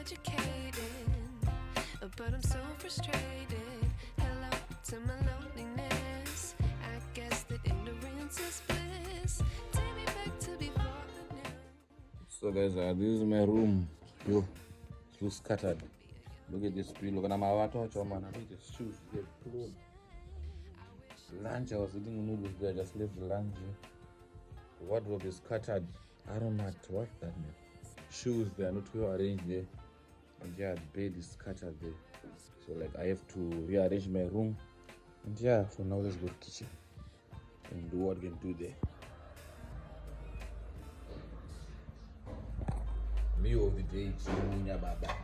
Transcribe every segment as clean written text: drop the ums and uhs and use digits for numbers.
educated, but I'm so frustrated. Hello to my loneliness. I guess that ignorance is bliss. Take me back to before the new. So guys, this is my room. Yo, it's looks scattered. Look at this pillow. Look at my water. Man, I need the shoes. Get clothes. Lunch. I was eating noodles there. I just left the lunch. The wardrobe is scattered. I don't know what that means. Shoes they are not well arranged there. And yeah, the bed is scattered there. So like I have to rearrange my room. And yeah, for now let's go to the kitchen and do what we can do there. Meal of the day, chimunya baba.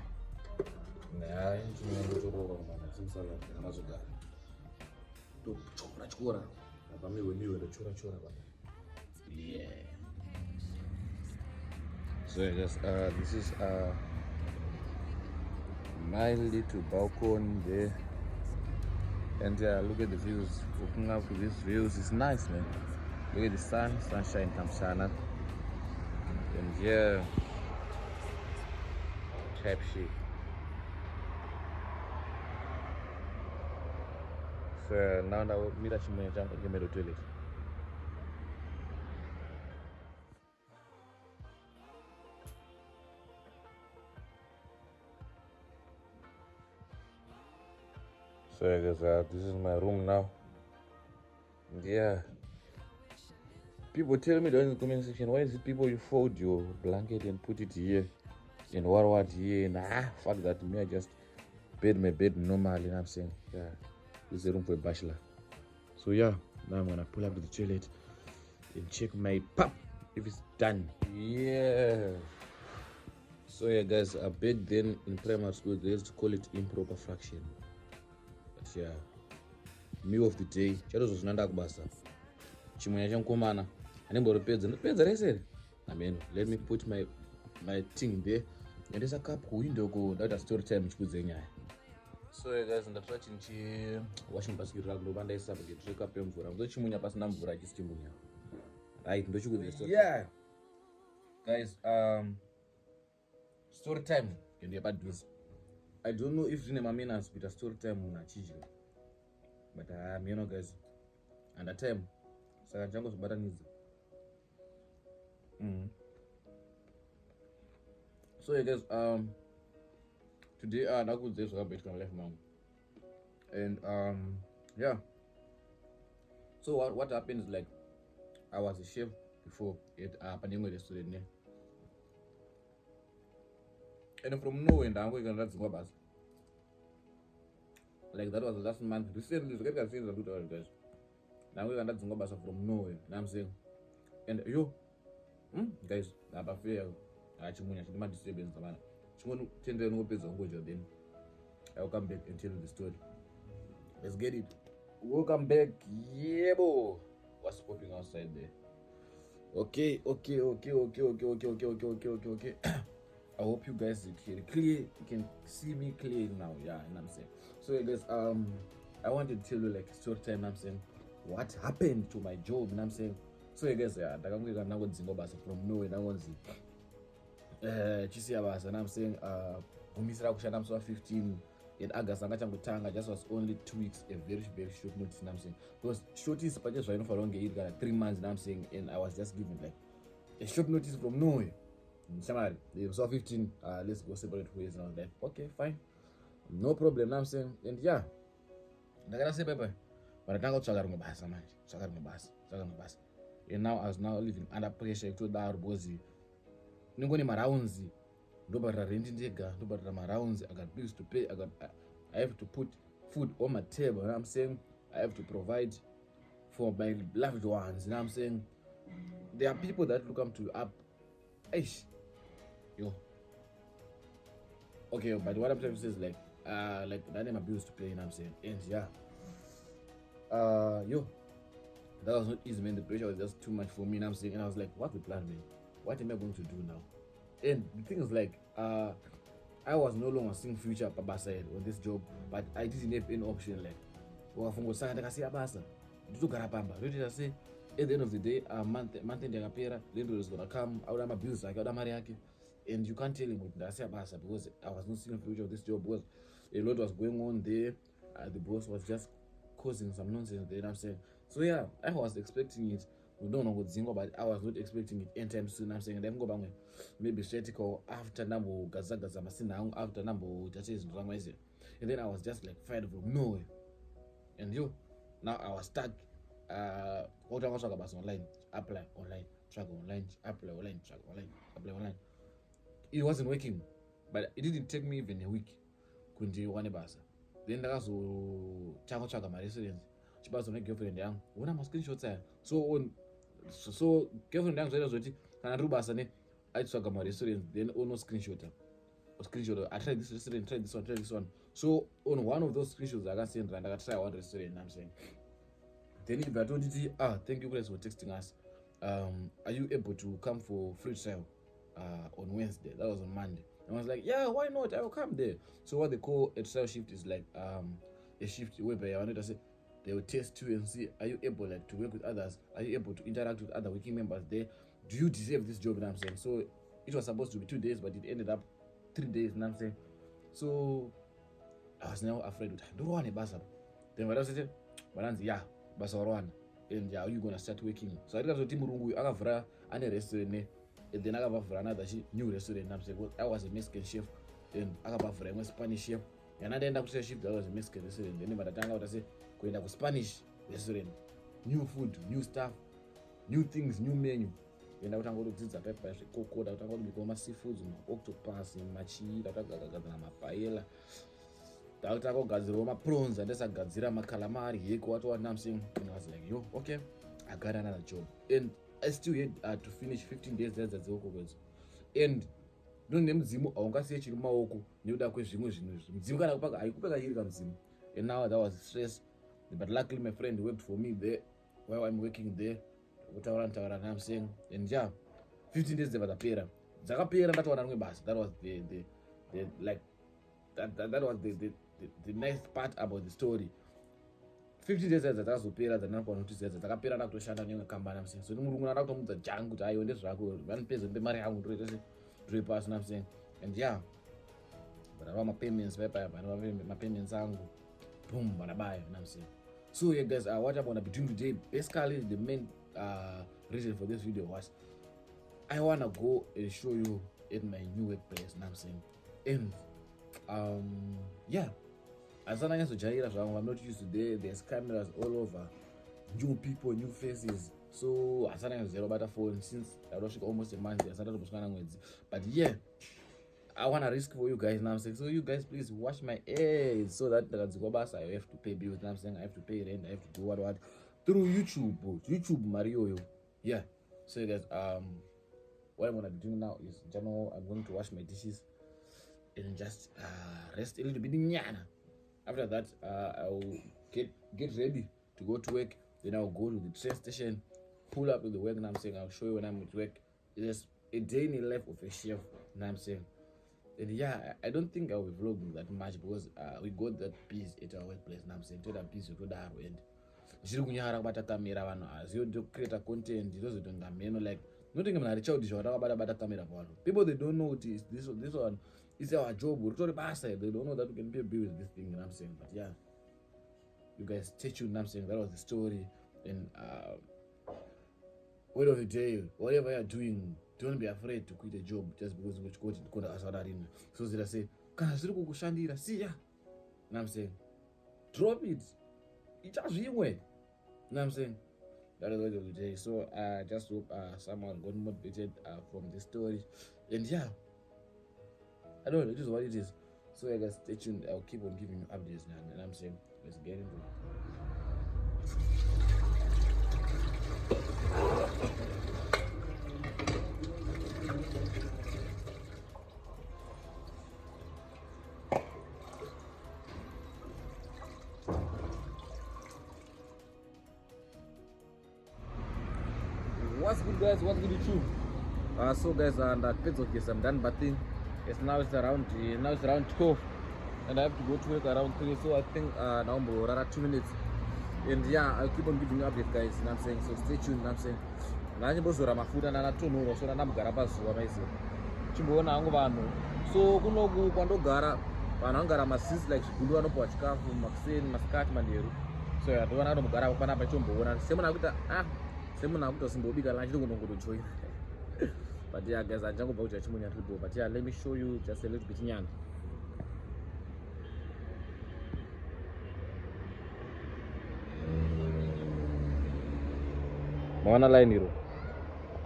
Nah, chimunya ngotororo mana simsala mazogara. To chora. Baba miwe ndo chora baba. Yeah. So I guess this is my little balcony there. And look at the views. Looking up to these views is nice, man. Look at the sunshine comes out. And yeah, type shit. So now we'll meet at the toilet. So I guess this is my room now. Yeah. People tell me down in the comment section, why is it people you fold your blanket and put it here and what here? Nah, fuck that. Me, I just bed my bed normal, you know what I'm saying? Yeah. This is a room for a bachelor. So yeah, now I'm gonna pull up to the toilet and check my pap if it's done. Yeah. So yeah guys, back then in primary school they used to call it improper fraction. But yeah, meal of the day, chato zvinanda kubasa. Chimwenya chankomana. Anembodopedza rese. I mean, let me put my thing there. And there's a cup window go that story time chikudze nyaya. So guys, ndatora chinchi washing basket rangu vandaisa paketreka pemvura. Ndochimunya pasina mvura chisichimunya. Right, ndochikudze story. Yeah. Guys, story time can be about this. I don't know if Rine Maminas with a story time on a chiji. But you know guys, and that time Saka Jango's Bataniza. So yeah guys, today I could say so bit left mom. And yeah. So what happened is like I was a chef before at Panimo restaurant. And from nowhere I'm going to go back. Like that was the last month. Recently, get guys. Now we're gonna go back from nowhere. Now I'm saying, and yo, guys, I'm afraid Chimunya should not disturbance the man. Chimun tender no business on your then. I'll come back and tell you the story. Let's get it. Welcome back, yeah, bo. What's popping outside there? Okay. I hope you guys can clear. You can see me clear now. Yeah, you know what I'm saying. So guys, I wanted to tell you like short time. I'm saying what happened to my job. You know what I'm saying. So guys, yeah, I'm going to from nowhere. I want to see about. And I'm saying I'm so 15. In August, I just was only 2 weeks, a very short notice. You know what I'm saying. Because short is just right for long. It got 3 months. You know what I'm saying. And I was just given like a short notice from nowhere. Somebody, they saw 15, let's go separate ways. And I was like, okay, fine, no problem. You know what I'm saying. And yeah, I gotta say bye bye. But I can't go to bus. And now I was now living under pressure to that bossy. Ningoni marounds, nobody renting the nobody marounds. I got bills to pay. I have to put food on my table. You know what I'm saying. I have to provide for my loved ones. You know what I'm saying. There are people that look up to you up. Yo. Okay, but what I'm trying to say is like that name abuse to play, you know what I'm saying? And yeah. That was not easy, man. The pressure was just too much for me, you know what I'm saying? And I was like, what's the plan, man? What am I going to do now? And the thing is like, I was no longer seeing future Papa side on this job, but I didn't have any option like I say Abasa. I say at the end of the day, month ndakapera, Lendo is gonna come, I would have my bills, like I would have and you can't tell him with Dasia Basa because I was not seeing the future of this job because a lot was going on there. The boss was just causing some nonsense there, you know what I'm saying? So yeah, I was expecting it. We don't know what Zingo, but I was not expecting it anytime soon. I'm saying them go back maybe straight after Nambo Gazaga Zamasina after Nambo Tatis Ramese. And then I was just like fired from nowhere. And now I was stuck. What I was talking about online, apply online, track online, apply online, track online, apply online. It wasn't working, but it didn't take me even a week. Kundi one basa. Then there was chaka my residence. She was on a girlfriend young. When I'm screenshots so girlfriend young said can I do basa ne? I chaka my residence. Then no screenshot. I tried this restaurant, try this one. So on one of those screenshots I got sent and I got try one restaurant. I'm saying. Then if I told you, thank you guys for texting us. Are you able to come for free trial on Wednesday? That was on Monday. And I was like, yeah, why not? I will come there. So what they call a trial shift is like a shift whereby I wanted to say they will test you and see, are you able like to work with others? Are you able to interact with other working members there? Do you deserve this job? You know what I'm saying? So it was supposed to be 2 days, but it ended up 3 days. You know what I'm saying? So I was now afraid. Don't want a basa. Then what I said, yeah, basa one. And how you gonna start working? So I got to Timurungu, Agavra, and a restaurant, and then Agavra another new restaurant. I was a Mexican chef, and Agavra was Spanish chef, and I ended up to shift that was a Mexican restaurant. Then by the time I was going to Spanish restaurant, new food, new stuff, new things, new menu. And I was going to do pepper, cocoa, I was going to become seafoods, octopus, machi, paella. Takagadzirwa prawns and ndasagadzira calamari yeko what I'm saying. And I was like, yo, okay, I got another job. And I still had to finish 15 days there at the and don't name Zimu aungasiye chiri maoko nekuda kwezvimwe zvinhu mdzimu kana kupaka haikupeka chiri kamzimu. And now that was stress, but luckily my friend worked for me there while I'm working there. Kutaura I'm saying, and yeah, 15 days dzakapera ndataura rimwe basa. That was the like that was the nice part about the story. 50 days dzakazopera dzanakwana kuti dzakapera ndakutoshanda nemwe kambani. I'm saying so murungu ndakutomudza jangu kuti aiwo ndezvako vanipedza mari yangu ndiri pasi. I'm saying, and yeah, but I my payments my payments angu boom banabaya. I'm saying, so yeah guys, what I'm gonna be doing today, basically the main reason for this video was I wanna go and show you at my new workplace. I'm saying, and yeah, as I'm not used to there's cameras all over, new people, new faces. So as I'm zero better phone since I lost almost a month. But yeah, I wanna risk for you guys. Now I'm saying, so you guys please watch my ads so that I have to pay bills. Now I'm saying I have to pay rent, I have to do what through YouTube Mario. Yeah. So guys, what I'm gonna be doing now is I'm going to wash my dishes and just rest a little bit. After that, I'll get ready to go to work. Then I'll go to the train station, pull up with the work. And I'm saying I'll show you when I'm at work. It's a day in the life of a chef. And I'm saying, and yeah, I don't think I'll be vlogging that much because we got that piece at our workplace. And I'm saying to that piece you that end. Zviri kunyara kubata kamera vanhu aziyo to create a content ndozodonga meno like nothing mna reach out zvakabata kamera vanhu. People they don't know this one is our job. They don't know that we can pay bills with this thing. You know what I'm saying? But yeah, you guys stay tuned. You know what I'm saying? That was the story. And word of the day, whatever you're doing, don't be afraid to quit a job just because you got it konda asadarin. So they say kana zviri kukushandira siya. You know what I'm saying? Drop it. It's just you way. You know what I'm saying? That is the word of the day. So I just hope someone got motivated from this story. And yeah, I don't know, it is what it is. So I guys stay tuned. I'll keep on giving you updates now. And I'm saying, let's get into it. What's good guys, what's good with you? So guys, and I'm done bathing. It's around 12 and I have to go to work around 3, so I think now I'm around 2 minutes. And yeah, I'll keep on giving you updates guys. You know what I'm saying? So stay tuned. You know what I'm saying? chimboona hangu vanhu. So kunoku kwandogara vanhu vangara masisi like zvigulu vanopuwa chikafu makuseni masikati manheru. So ndovana kutombogara panapa ichomboona semunhu akuita semunhu akutozimbobika lunch ndokunongotojoina. But yeah guys, handichangombva kudya chimunyatiribo. But yeah, let me show you just a little bit nyana. Maona line hiro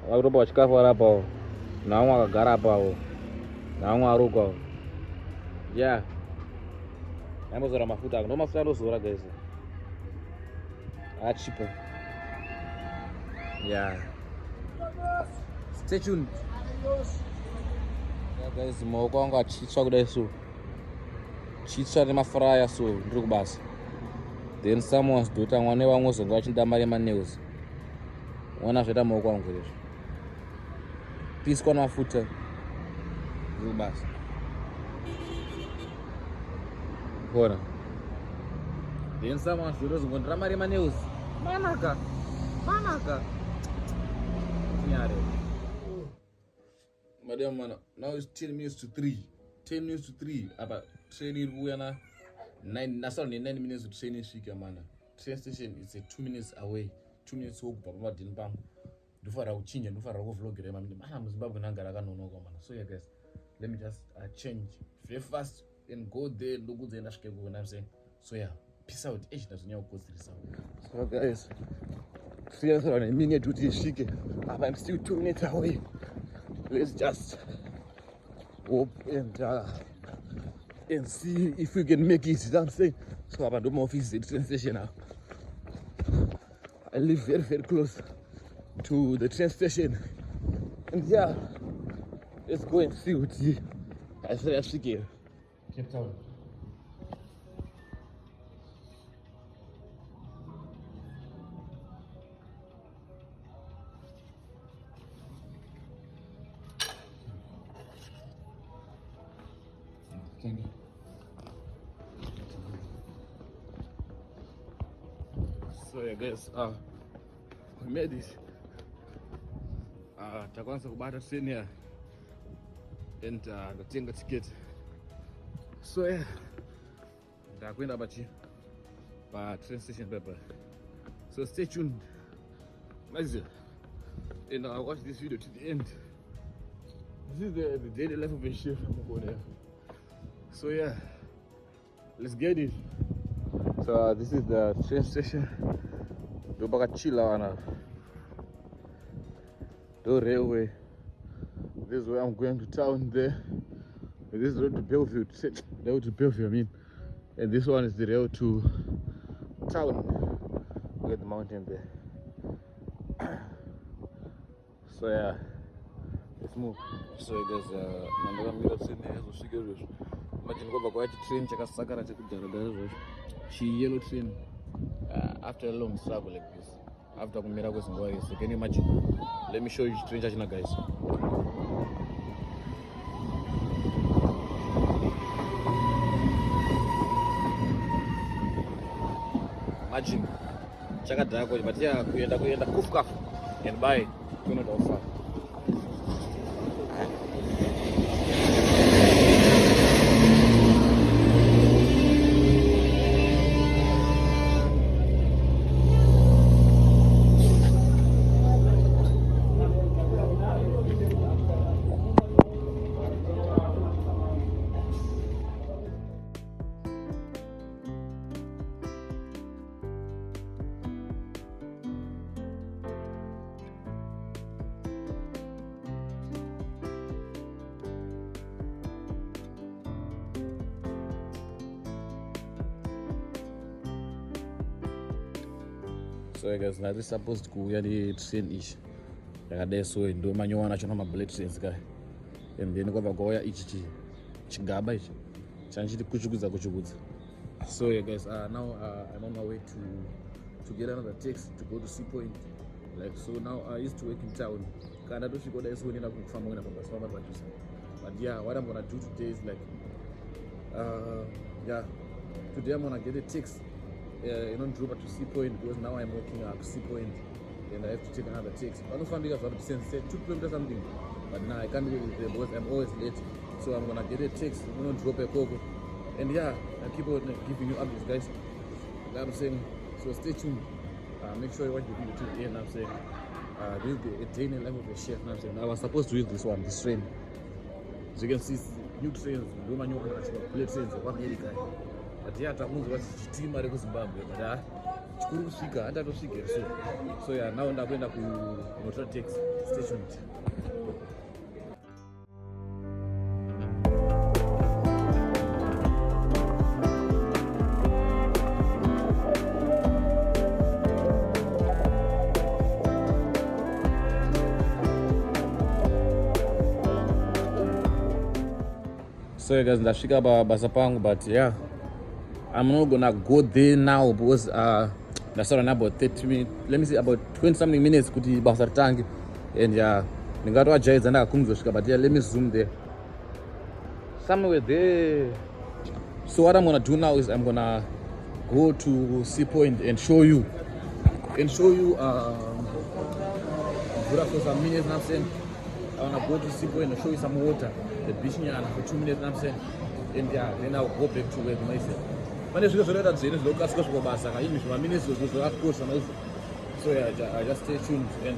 vakutopawo chikafu arapawo naamwe akagara apawo naamwe arukwawo. Yeah, ambozora mafuta ako ndomafuta andozora guys, achipa. Yeah, stay tuned. Yeah guys, maoko angu achitsva kudai so, chitsva nemafraya so ndiri kubasa. Then someone's daughter mwane vamwe zonga vachinda mari emanews. Wana zvaita maoko angu izvi. Piswa namafuta ndiri kubasa. Bona. Then someone's daughter zongondira mari emanews. Manaka. Nyare. Madam man, now it's 10 minutes to 3. 10 minutes to 3. Apa train iri kuuya na 9 minutes to train isvika mana. Train station is 2 minutes away. 2 minutes wokubva pamadhini pangu. Ndofanira kuchinja, ndofanira kuvlogera mana muZimbabwe nanga rakanonoka mana. So yeah guys, let me just change very fast and go there ndokudze ndasvike kuona I'm saying. So yeah, peace out. Ndazonyanya kukodzeresa. So guys, 3 minutes to isvike. I'm still 2 minutes away. Let's just hope and see if we can make it. You know what I'm saying? So I'm at my office at the train station now. I live very, very close to the train station. And yeah, let's go and see what I say I speak here. Cape Town. Thank you. So yeah guys, we made it. Takwanisa kubata train here and ndatenga ticket. So yeah, ndakwenda pa train station paper. So stay tuned, guys, and watch this video to the end. This is the daily life of a chef. So yeah, let's get it. So this is the train station. Dobakachila wana. Do railway. This is where I'm going to town there. This is the road to Bellevue. The road to Bellevue, I mean. And this one is the rail to town. Look at the mountain there. So yeah, let's move. So guys, mandakamira train yazosvika izvozvo. Imagine kwabva kwaiti train chakasakara chekudhara izvozvo. Yellow train. After a long struggle like this, after kumira kwezinguva yese, can you imagine? Let me show you train chachina guys. Imagine chakadhara kwacho, but yeah, kuenda kufukafu and buy kunoda offer. So guys, now this is supposed to go where the train is. Like this, so ndo manyowana chona ma bullet trains guy. And then kwava goya ichi chigaba ichi. Chanchiti kuchukudza. So yeah guys, now I'm on my way to get another taxi to go to Sea Point. Like so now I used to work in town. Kana to shiko da so nina kufamba ngena pamba so but yeah, what I'm gonna do today is like yeah, today I'm gonna get a taxi. Drop to Sea Point because now I'm working at Sea Point and I have to take another taxi. I don't find it as 2 kilometers something. but now I can't leave it there because I'm always late. So I'm gonna get a text, I'm gonna drop a coco. And yeah, I keep on giving you updates, guys. You know what I'm saying? So stay tuned. Make sure you watch the video till the end. I'm saying this is a day in the life of a chef. You know what I'm saying? I was supposed to use this one, this train. So you can see new trains, Roma new bullet trains of America. But yeah, Tamus was team at Zimbabwe. But chikuru kusvika hatatosvika so yeah, now ndakuenda kunotatex. Stay tuned. So yeah, guys, ndasvika basa pangu, but yeah, I'm not gonna go there now because that's around about 30 minutes. Let me say about 20 something minutes kuti basa ritange. And yeah, ndingatoajaidza ndakakumuzosvika, but yeah, let me zoom there. Somewhere there. So what I'm gonna do now is I'm gonna go to Sea Point and show you for some minutes, you know what I'm saying? I wanna go to Sea Point and show you some water, the beach for 2 minutes, you know what I'm saying? And yeah, then I'll go back to work myself. But it's just that it's local school for Basa. I use my minutes to course and also. So yeah, I just stay tuned and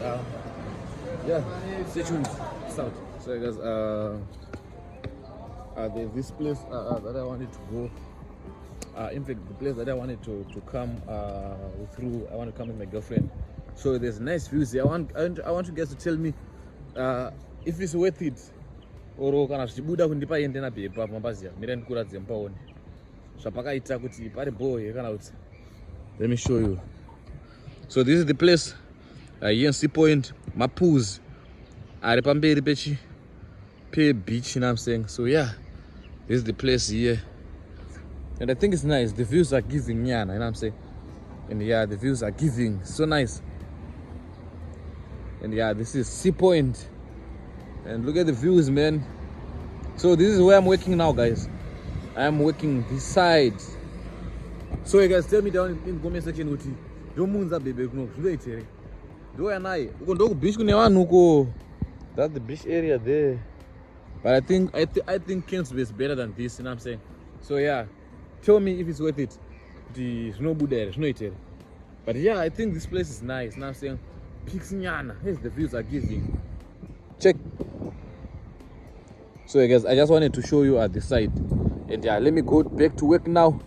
yeah, stay tuned. Start. So guys, there's this place that I wanted to go. In fact, the place that I wanted to come through. I want to come with my girlfriend. So there's nice views here. I want you guys to tell me if it's worth it. Or kana zvichibuda kundipa ende na bepa pambaziya mira ndikuradze mupaone zvapakaita kuti pari boy kana kuti. Let me show you. So this is the place here in Sea Point. Mapools ari pamberi pe beach, you know what I'm saying? So yeah, this is the place here, and I think it's nice. The views are giving, yeah, you know what I'm saying? And yeah, the views are giving, so nice. And yeah, this is Sea Point. And look at the views, man. So this is where I'm working now, guys. I'm working this side. So you guys tell me down in the comment section what you do. Munza baby no zvinoitere. Do yanai. Uko ndo ku beach kune vanhu uko. That's the beach area there. But I think Kingsway is better than this, you know what I'm saying? So yeah, tell me if it's worth it. The zvinobuda here, zvinoitere. But yeah, I think this place is nice, you know what I'm saying? Peaks nyana. Here's the views are giving. Check. So yeah, guys, I just wanted to show you at the side. And yeah, let me go back to work now,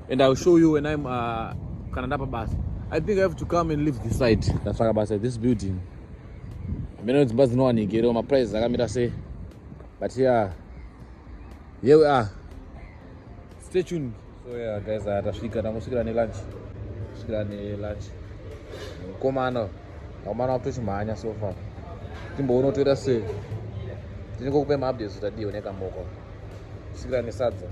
and I'll show you when I'm Kanadapa bus. I think I have to come and leave this side. That's why I said this building. I mean, it's bus no one get on my price. I got say, but yeah, here we are. Stay tuned. So yeah, guys, I'm going lunch. Come on, I'm not pushing my hand so far. Timbo no to say. Didn't go pay my updates that day when I come back. Sigla ni sadza.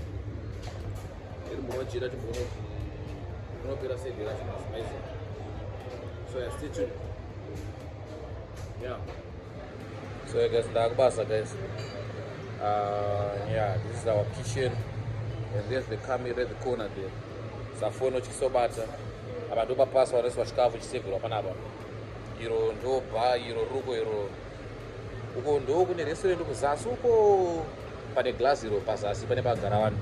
So yeah, stay tuned. Yeah. So yeah, guys, Dagbasa, guys. Yeah, this is our kitchen, and there's the camera at the corner there. Safono chisobata. Abadoba pass wa reso chikafu chisevero panapa. Iro ndo ba, iro ruko, iro uko ndo kune restaurant kuzasi uko pane glass iro pazasi pane pagara vanhu.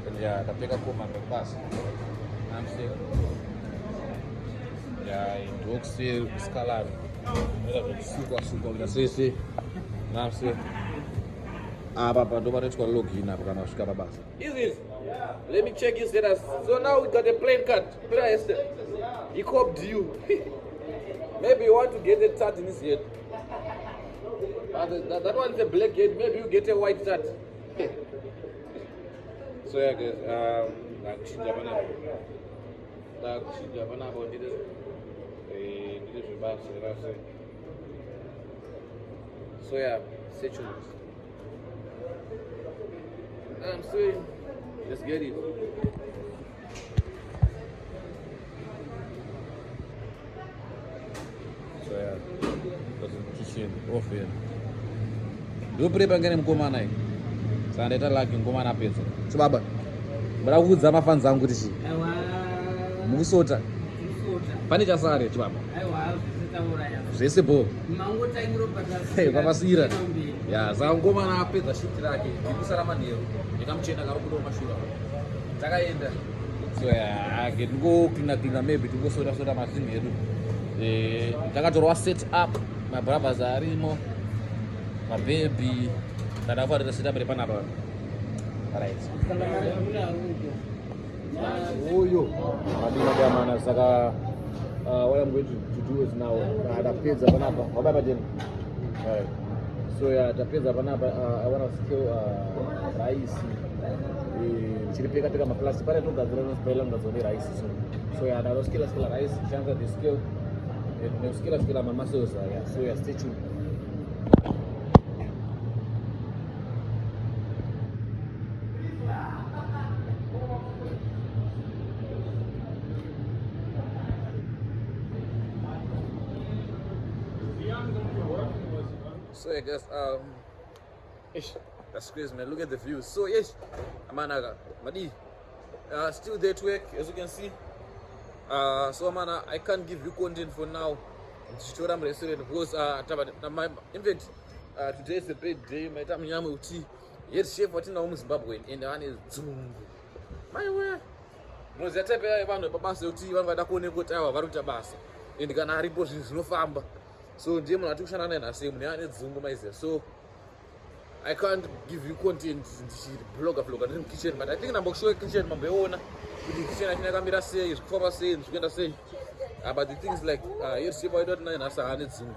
And yeah, tapeka komando pass. I'm saying, yeah, in Doxel, Scalar, super, that's it. I'm saying, Papa, don't want to login up and ask about. Is it? Let me check his status. So now we got a plane card. He copied you. Maybe you want to get a tat in his head. That one's a black head. Maybe you get a white tat. So yeah, guys, so yeah, stay tuned. I'm saying, let's get it. So yeah, that's the kitchen off here. Do prepare ngene mkomana hii. Sasa ndeta laki mkomana pesa. Sibaba. Bra kuudza mafanza angu kuti chi. Aiwa. Mukusota. Pane chasare chibaba. Aiwa, zvitaura ya. Zvese bo. Mangota ingiro patasa. Hey, papasira. ya zangomana apedza shifti rake ndikusara manheru ndikamuchena karokudo mashura takaenda so ake tingoklina maybe tingosoda mazvinhu edu takatorwa set up mabravers arimo mabhebhi ndakafarira setup repanapa right oyo madinadamana saka what I'm going to do is now tapedza panapa wababa tena right so tapedza panapa I want to scale rice chiripeka maplastic pane togadzira nospaila ngadzone rice so ndanoskela rice chance the scale nekuskela mamuscles so stay tuned. So I guess that's crazy, man. Look at the views. So yes, Amanaga, Madi, still there to work, as you can see. So Amana, I can't give you content for now. I'm restaurant because in fact today is the big day. My time yamu uti. Yes, chef what in Zimbabwe and the one is Zungu. My way. No zatepe abantu babase uti vanhu vada kuoneka tawa varuta basa. And kana report zvinofamba. So ndiye munhu atikushanda naye nhasi munhu ane dzungu maize. So I can't give you content blogger in the kitchen, but I think ndambokushow kitchen mamboona kuti kitchen yachina yakamira sei, zvikufamba sei, zvichienda sei. But the things like yes chef waida naye nhasi ane dzungu.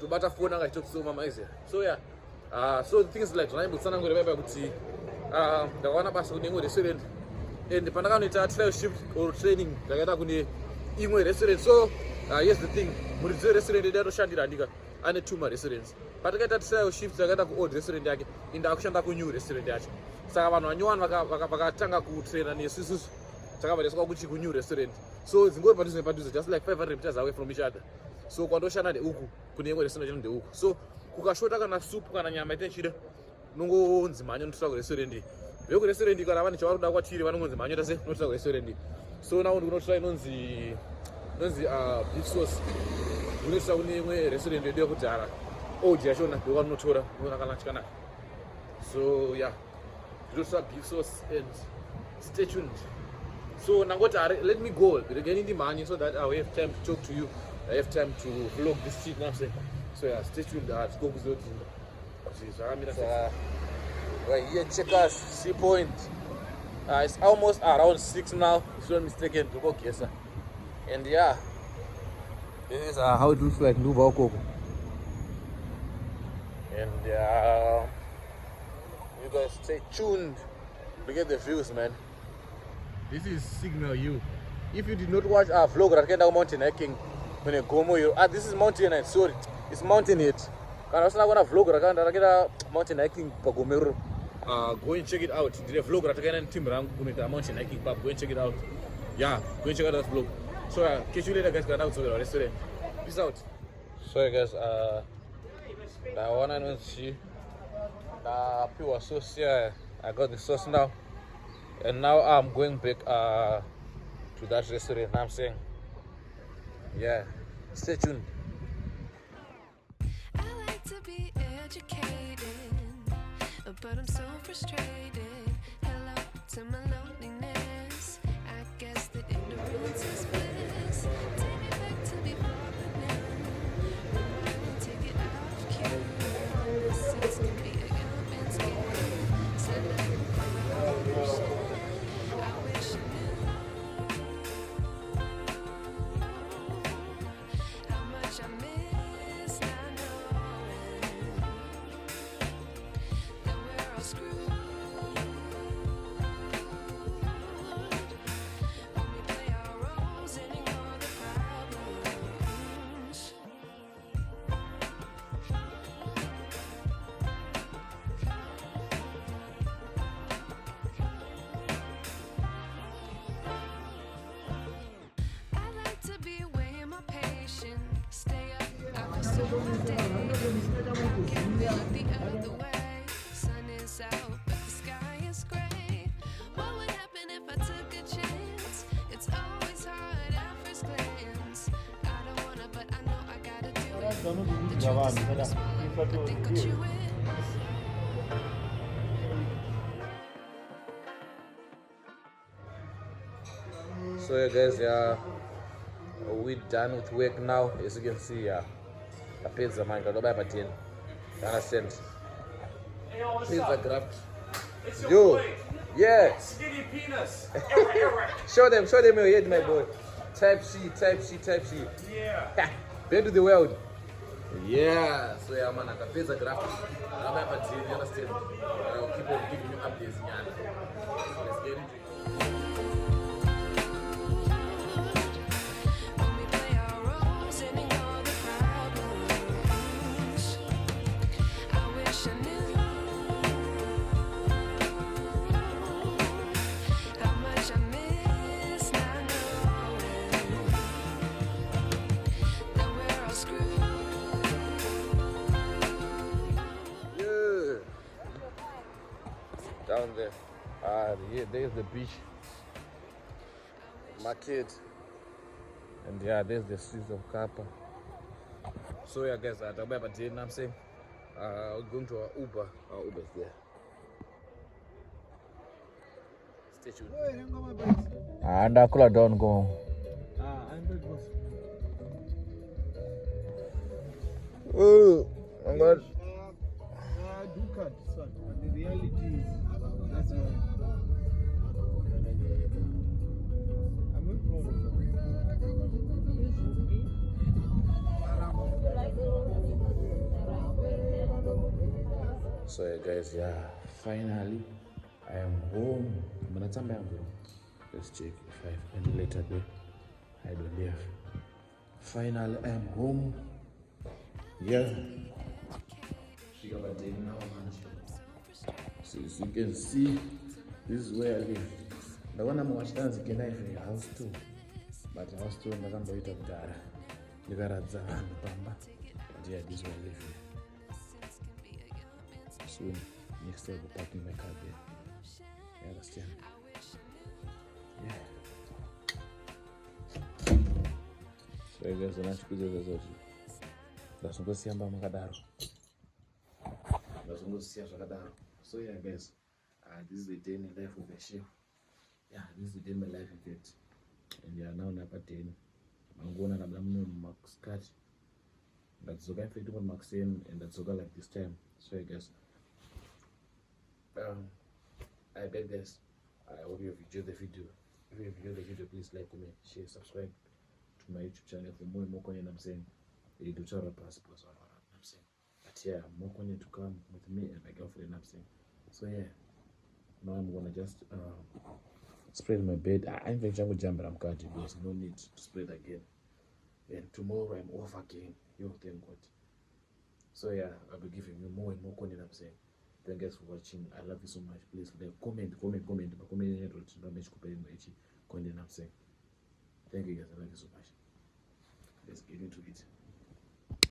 Tobata phone anga chitokusoma maize. So yeah. So things like zvanaimbotsana baba kuti ndakawana basa kune imwe restaurant and pandakanoita trial shift or training ndakaenda kune imwe restaurant. So here's the thing, muridziwe restaurant yedu yatoshandira andika ane 2 restaurants. Patakaita trial shift takaenda kuold restaurant yake indakushanda kunew restaurant yacho. Saka vanhu vanyowani vakatanga kutraina nesusu takabvareswa kuti kunew restaurant. So dzingori padhuze just like 500 meters away from each other. So kwandoshanda ndeuku kune imwe restaurant ndeuku. So kukashota kana soup kana nyama itechida nongonzi mhanyo notora kurestaurant iyi. Veku restaurant kana vane chavaruda kwatiri vanongonzi mhanyo tase notora kurestaurant iyi. So now ndinotora inonzi beef sauce. Unoisa kune imwe restaurant yedu yekudhara ojashona ndokwanotora unokanachikana. So yeah, ndinotora beef sauce and stay tuned. So nangoti let me go again in the money so that I have time to talk to you. I have time to vlog this shit, you know what I'm saying? So yeah, stay tuned. Let's go with right here, checkers, 3 point. It's almost around 6 now, if I'm not mistaken. And yeah, this is how it looks like Nuva Okoko. And you guys stay tuned. Look at the views, man. This is Signal U. If you did not watch our vlog, Rakenda mountain hiking, when you go more, this is mountain and sorry, it's mountain hit. Can I was not gonna vlog Rakenda mountain hiking Pagomero. Go and check it out. Did a vlog Rakenda and Timbrang mountain hiking pub. Go and check it out. Yeah, go and check out that vlog. So catch you later, guys. Got out to the restaurant. Peace out. Sorry, guys. I wanna know see. People are so serious. I got the sauce now, and now I'm going back to that restaurant. I'm saying, yeah, stay tuned. I like to be educated, but I'm so frustrated. Hello to my loneliness. I guess that ignorance is bliss. Take me back to before the noon. Take it out of cue. This sense can be a elephant's game. Send out the ocean. I wish I knew how much I miss not knowing that we're all screwed when we play our roles and ignore the problems. I like to be weighing my patience. Stay up, I could still my day. Can we look the other way? Sun is out, but the sky is gray. What would happen if I took a chance? It's always hard at first glance. I don't wanna, but I know I gotta do it. The truth is so small, I think I'll chew it. So yeah guys, yeah, we're done with work now. As you can see, yeah, I paid the man, got by 10. You understand? Pizza graft. Yo, yeah. Skinny penis. Show them your head, my boy. Type C. Yeah. Bend to the world. Yeah, so yeah, man, I can pizza graft. I'm by 10, you understand? I'll keep on giving you updates, yeah. So let's get into it. When we play our roles and ignore the problems, I wish I knew how much I miss not knowing that we're all screwed. Yeah. Down there. Yeah, there's the beach. My kid. And yeah, there's the streets of Kappa. So yeah, guys, I'm about to, you know what I'm saying? We're going to our Uber. Our Uber's there. Stay tuned. And I cool down go. Oh, I'm good. Do cut, son. But the reality is, that's why. I'm not proud of that. So yeah, guys, yeah, finally I am home. Let's check if I have any letter there. I don't have. Finally I am home. Yeah. So as you can see, this is where I live. The one I'm watching is a house too. But house too I'm going to eat up there. You got a Zahana Bamba. But yeah, this is where I live here. Soon, next time I'll parking my car there. You understand? Yeah. So you guys are not good as ndazongosiyamba makadaro. So yeah guys, this is the day in the life of a chef. Yeah, this is the day in my life in fact. And yeah, now I'm at 10. I'm going to Max Cut. That's okay if you do Maxine, and that's okay like this time. So yeah guys, I beg guys, I hope you have enjoyed the video. If you have enjoyed the video, please like, comment, share, subscribe to my YouTube channel for more and more content. I'm saying you do try to pass plus one. I'm saying, but yeah, more content to come with me and my girlfriend. I'm saying, so yeah, now I'm gonna just spread my bed. I'm going to jump, but I'm cutting because no need to spread again. And tomorrow I'm off again. Yo, thank God. So yeah, I'll be giving you more and more content. I'm saying, thank you guys for watching. I love you so much. Please like, comment. But comment content. I'm saying, thank you guys. I love you so much. Let's get into it.